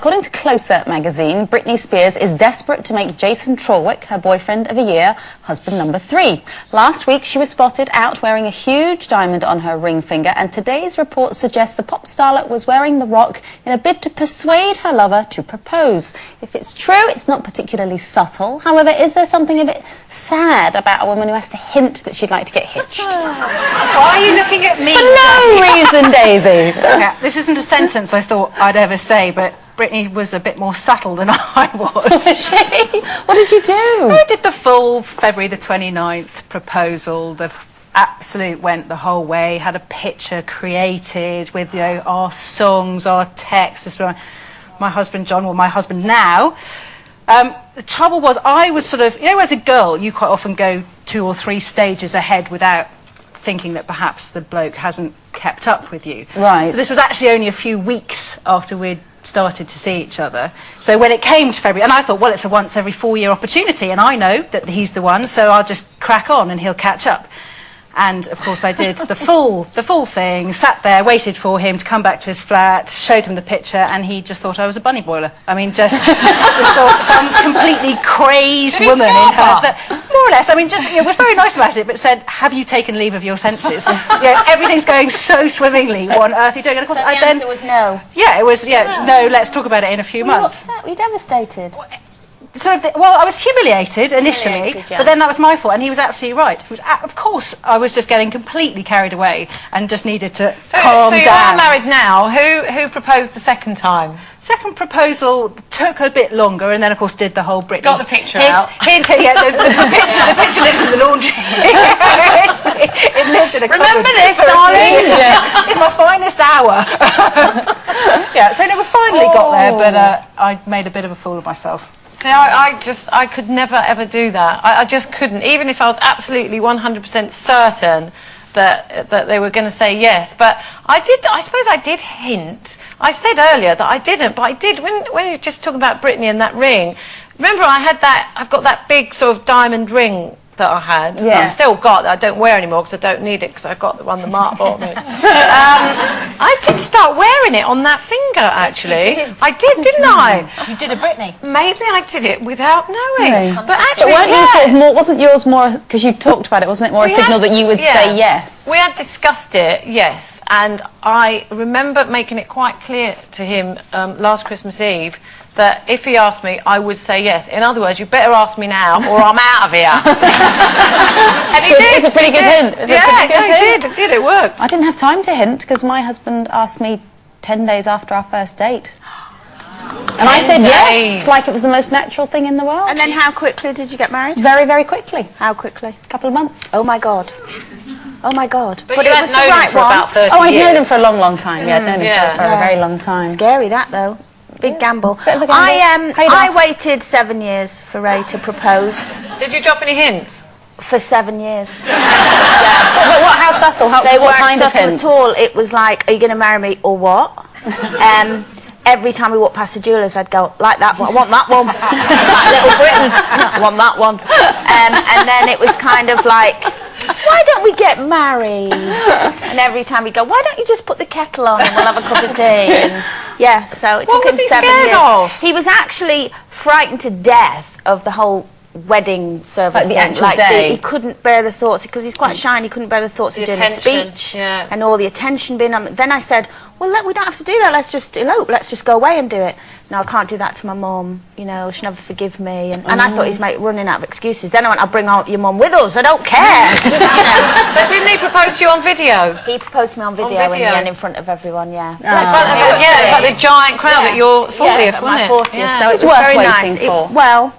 According to Closer magazine, Britney Spears is desperate to make Jason Trawick, her boyfriend of a year, husband number 3. Last week, she was spotted out wearing a huge diamond on her ring finger, and today's report suggests the pop starlet was wearing the rock in a bid to persuade her lover to propose. If it's true, it's not particularly subtle. However, is there something a bit sad about a woman who has to hint that she'd like to get hitched? Why are you looking at me? For no reason, Daisy. Yeah, this isn't a sentence I thought I'd ever say, but Britney was a bit more subtle than I was. Was she? What did you do? I did the full February the 29th proposal. The absolute went the whole way. Had a picture created with, you know, our songs, our texts. My husband John, well, my husband now. The trouble was, I was sort of, you know, as a girl, you quite often go 2 or 3 stages ahead without thinking that perhaps the bloke hasn't kept up with you. Right. So this was actually only a few weeks after we'd started to see each other. So when it came to February, and I thought, well, it's a once every 4-year opportunity, and I know that he's the one, so I'll just crack on and he'll catch up. And of course I did the full thing, sat there, waited for him to come back to his flat, showed him the picture, and he just thought I was a bunny boiler. I mean, just thought some completely crazed woman in her. More or less, I mean, just, you know, was very nice about it, but said, have you taken leave of your senses? You know, everything's going so swimmingly, what on earth are you doing? And of course, so the answer was no. Yeah, it was, yeah, no, let's talk about it in a few months. Were you devastated? Sort of well, I was humiliated initially, yeah. but then that was my fault, and he was absolutely right. He was, of course, I was just getting completely carried away and just needed to calm down. So you are married now. Who proposed the second time? Second proposal took a bit longer, and then of course did the whole Britney. Got the picture out. Hint, yeah, the picture lives in the laundry. It lived in a cupboard. Remember this, darling? Yeah, it's my finest hour. Yeah, so never finally got there, but I made a bit of a fool of myself. See, I could never ever do that. I just couldn't, even if I was absolutely 100% certain that they were going to say yes. But I suppose I did hint. I said earlier that I didn't, but I did when you were just talking about Britney and that ring. Remember, I've got that big sort of diamond ring that I had. Yeah. I've still got that. I don't wear anymore because I don't need it because I got the one the Mark bought me. I did start wearing it on that finger, actually. Yes, I did, didn't I? You did a Britney. Maybe I did it without knowing. Right. But actually, weren't you sort of more, wasn't yours more, because you talked about it, wasn't it more a signal that you would say yes? We had discussed it, yes, and I remember making it quite clear to him last Christmas Eve that if he asked me, I would say yes. In other words, you better ask me now or I'm out of here. And he did. It's a pretty good hint. It did. It worked. I didn't have time to hint because my husband asked me 10 days after our first date. And I said yes, like it was the most natural thing in the world. And then how quickly did you get married? Very, very quickly. How quickly? A couple of months. Oh my God. Oh my God. But you had known him for about 30 years. Oh, I'd known him for a long, long time. Yeah, I'd known him for a very long time. Scary that though. Big gamble. Bit of a gamble. I waited 7 years for Ray to propose. Did you drop any hints? For 7 years. But what? How subtle? They what weren't kind of subtle hints? at all. It was like, are you going to marry me or what? Every time we walked past the jewellers, I'd go, like that one, I want that one. Like Little Britain, I want that one. And then it was kind of like, why don't we get married? And every time he'd go, why don't you just put the kettle on and we'll have a cup of tea? And yeah, so it took him 7 years. Of? He was actually frightened to death of the whole wedding service. Like the actual like day. He couldn't bear the thoughts, because he's quite shy and he couldn't bear the thoughts of doing a speech and all the attention being on. Then I said, well, we don't have to do that, let's just elope, let's just go away and do it. No, I can't do that to my mum, you know, she'll never forgive me. And I thought he's running out of excuses. Then I went, I'll bring out your mum with us, I don't care. You know. But didn't he propose to you on video? He proposed to me on video, in the end, in front of everyone, yeah. In front of like the giant crowd at your 40th, my wasn't it? 40th, so It's it was worth very waiting nice. for. Well,